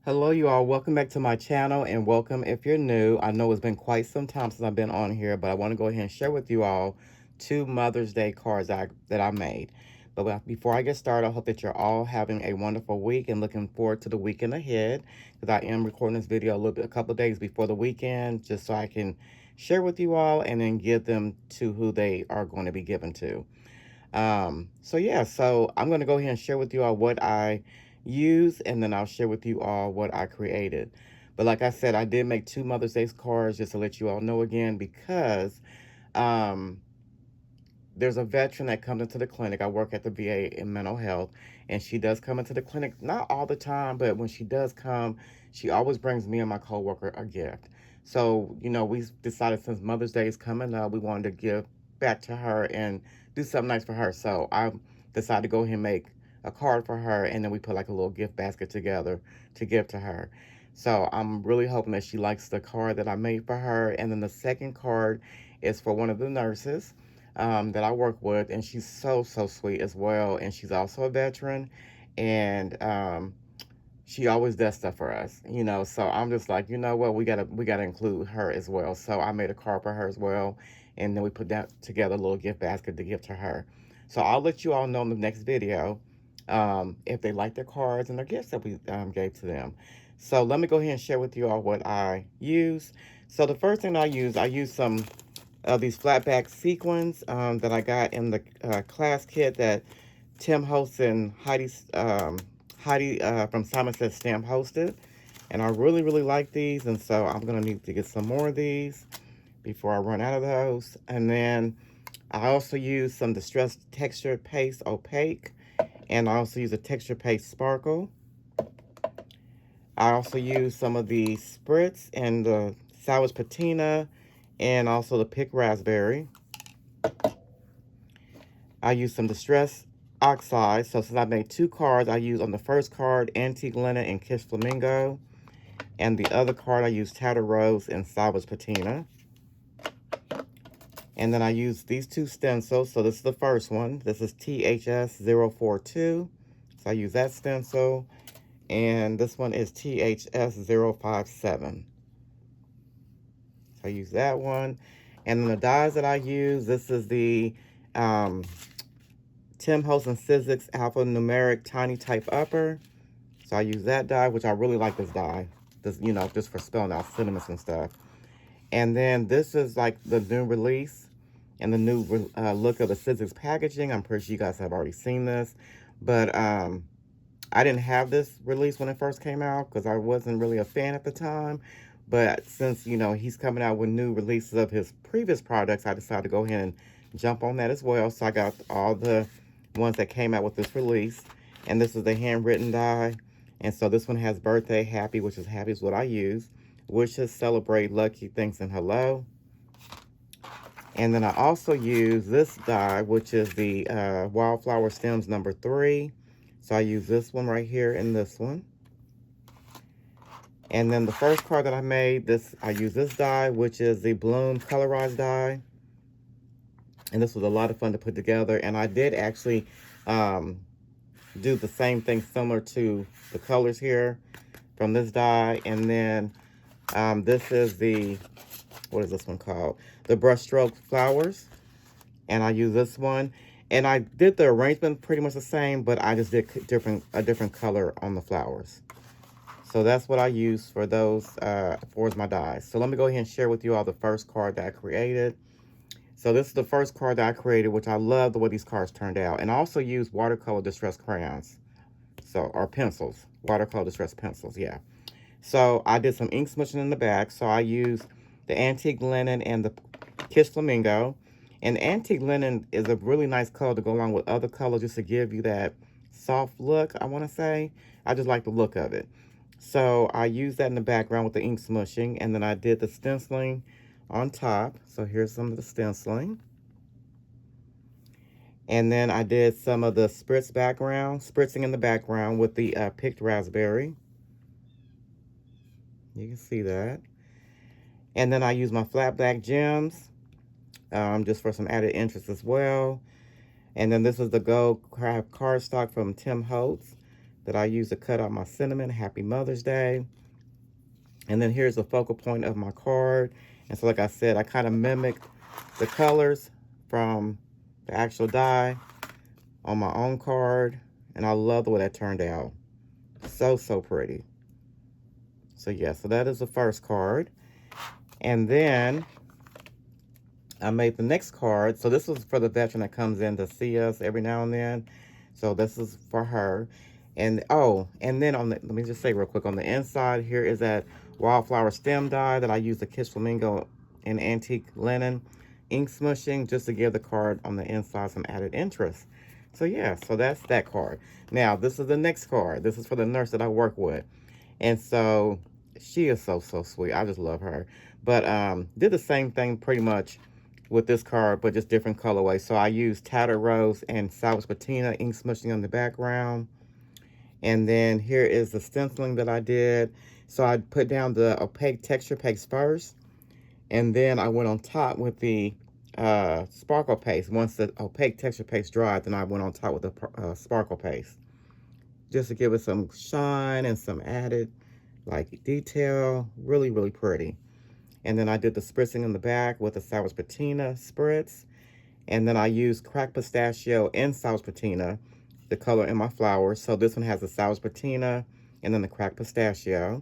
Hello, you all. Welcome back to my channel and welcome if you're new. I know it's been quite some time since I've been on here, but I want to go ahead and share with you all two Mother's Day cards that I made. But before I get started, I hope that you're all having a wonderful week and looking forward to the weekend ahead, because I am recording this video a couple days before the weekend, just so I can share with you all and then give them to who they are going to be given to. So I'm going to go ahead and share with you all what I use, and then I'll share with you all what I created. But like I said, I did make two Mother's Day cards just to let you all know again, because um, there's a veteran that comes into the clinic. I work at the VA in mental health, and she does come into the clinic, not all the time, but when she does come, she always brings me and my coworker a gift. So, we decided since Mother's Day is coming up, we wanted to give back to her and do something nice for her. So I decided to go ahead and make a card for her, and then we put like a little gift basket together to give to her. So I'm really hoping that she likes the card that I made for her. And then the second card is for one of the nurses that I work with, and she's so sweet as well. And she's also a veteran, and she always does stuff for us. So I'm just like, you know what, we gotta include her as well. So I made a card for her as well, and then we put that together, a little gift basket to give to her. So I'll let you all know in the next video if they like their cards and their gifts that we gave to them. So let me go ahead and share with you all what I use. So the first thing I use some of these flat back sequins that I got in the class kit that Tim Holtz and Heidi from Simon Says Stamp hosted. And I really like these, and so I'm going to need to get some more of these before I run out of those. And then I also use some Distressed Texture Paste Opaque, and I also use a Texture Paste Sparkle. I also use some of the Spritz and the Salvage Patina, and also the Pick Raspberry. I use some Distress Oxide. So since I made two cards, I use on the first card Antique Linen and Kiss Flamingo, and the other card I use Tattered Rose and Salvage Patina. And then I use these two stencils. So this is the first one. This is THS042. So I use that stencil. And this one is THS057. So I use that one. And then the dies that I use, this is the Tim Holtz and Sizzix alphanumeric tiny type upper. So I use that die, which I really like this die. This, just for spelling out sentiments and stuff. And then this is like the new release and the new look of the Sizzix packaging. I'm pretty sure you guys have already seen this. But I didn't have this release when it first came out because I wasn't really a fan at the time. But since, he's coming out with new releases of his previous products, I decided to go ahead and jump on that as well. So I got all the ones that came out with this release. And this is the handwritten die. And so this one has birthday, happy, which is happy is what I use. Wishes, celebrate, lucky, thanks, and hello. And then I also use this die, which is the Wildflower Stems number 3. So I use this one right here and this one. And then the first card that I made, I use this die, which is the Bloom Colorized die. And this was a lot of fun to put together. And I did actually do the same thing similar to the colors here from this die. And then this is what is this one called? The Brushstrokes flowers. And I use this one. And I did the arrangement pretty much the same, but I just did a different color on the flowers. So that's what I use for those, for my dies. So let me go ahead and share with you all the first card that I created. So this is the first card that I created, which I love the way these cards turned out. And I also use watercolor distress crayons. Or pencils. Watercolor distress pencils, yeah. So I did some ink smudging in the back. So I used the Antique Linen and the Kiss Flamingo. And Antique Linen is a really nice color to go along with other colors, just to give you that soft look, I want to say. I just like the look of it. So I used that in the background with the ink smushing. And then I did the stenciling on top. So here's some of the stenciling. And then I did some of the spritzing in the background with the picked raspberry. You can see that. And then I use my flat black gems just for some added interest as well. And then this is the gold craft cardstock from Tim Holtz that I use to cut out my sentiment. Happy Mother's Day. And then here's the focal point of my card. And so like I said, I kind of mimicked the colors from the actual die on my own card. And I love the way that turned out. So, so pretty. So yeah, so that is the first card. And then I made the next card. So this was for the veteran that comes in to see us every now and then. So this is for her. And oh, and then on the, let me just say real quick, on the inside here is that wildflower stem die that I used the Kiss Flamingo in antique linen ink smushing just to give the card on the inside some added interest. So yeah, so that's that card. Now this is the next card. This is for the nurse that I work with. And so she is so, so sweet. I just love her. But did the same thing pretty much with this card, but just different colorways. So I used Tattered Rose and Salvage Patina ink smushing on the background. And then here is the stenciling that I did. So I put down the opaque texture paste first. And then I went on top with the sparkle paste. Once the opaque texture paste dried, then I went on top with the sparkle paste. Just to give it some shine and some added like detail. Really, really pretty. And then I did the spritzing in the back with the Salvage Patina spritz. And then I used cracked pistachio and Salvage Patina, the color in my flowers. So this one has the Salvage Patina and then the cracked pistachio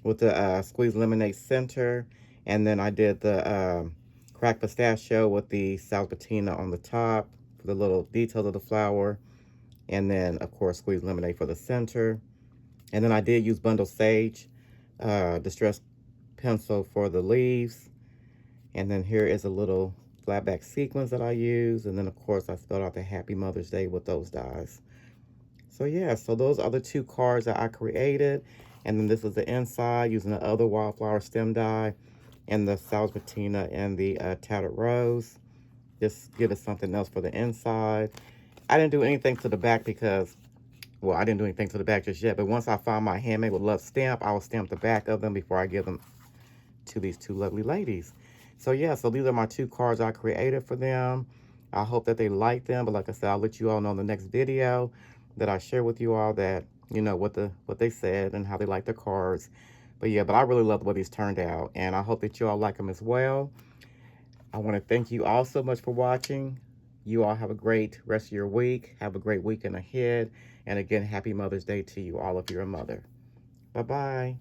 with the squeezed lemonade center. And then I did the cracked pistachio with the Salvage Patina on the top for the little details of the flower. And then, of course, squeezed lemonade for the center. And then I did use Bundle Sage distress pencil for the leaves. And then here is a little flat back sequins that I use. And then, of course, I spelled out the Happy Mother's Day with those dies. So, yeah, so those are the two cards that I created. And then this is the inside using the other wildflower stem die and the Salvage Patina and the Tattered Rose. Just give it something else for the inside. I didn't do anything to the back because, well, I didn't do anything to the back just yet. But once I find my Handmade with Love stamp, I will stamp the back of them before I give them to these two lovely ladies. So yeah, so these are my two cards I created for them. I hope that they like them. But like I said, I'll let you all know in the next video that I share with you all that, you know, what they said and how they like the cards. But yeah, but I really love the way these turned out. And I hope that you all like them as well. I want to thank you all so much for watching. You all have a great rest of your week. Have a great weekend ahead. And again, happy Mother's Day to you all if you're a mother. Bye-bye.